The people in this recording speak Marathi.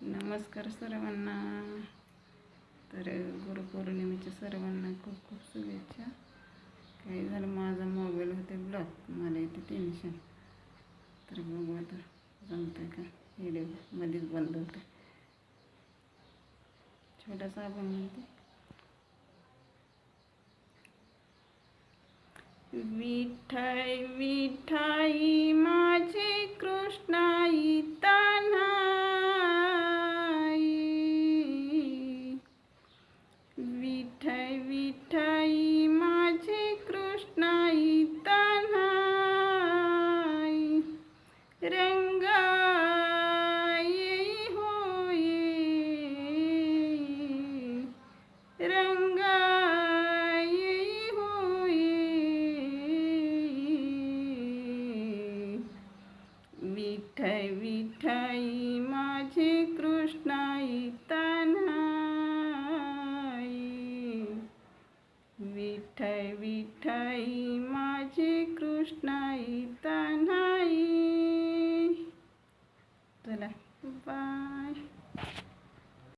नमस्कार सर्वांना. तर गुरुपौर्णिमेच्या सर्वांना खूप खूप शुभेच्छा. काही झालं, माझा मोबाईल होते ब्लॉक, मला येते टेन्शन. तर बघू आता जमतं का. व्हिडिओ मध्येच बंद होते. छोटासा आपण म्हणते, विठाई विठाई माझे कृष्णाई तान्हाई, विठाई विठाई माझे कृष्णाई तान्हाई, रंगाई होई रंगाई होई, विठाई विठाई माझे कृष्णाई तान्हाई, विठाई विठाई माझे कृष्णाई तान्हाई. चला बाय.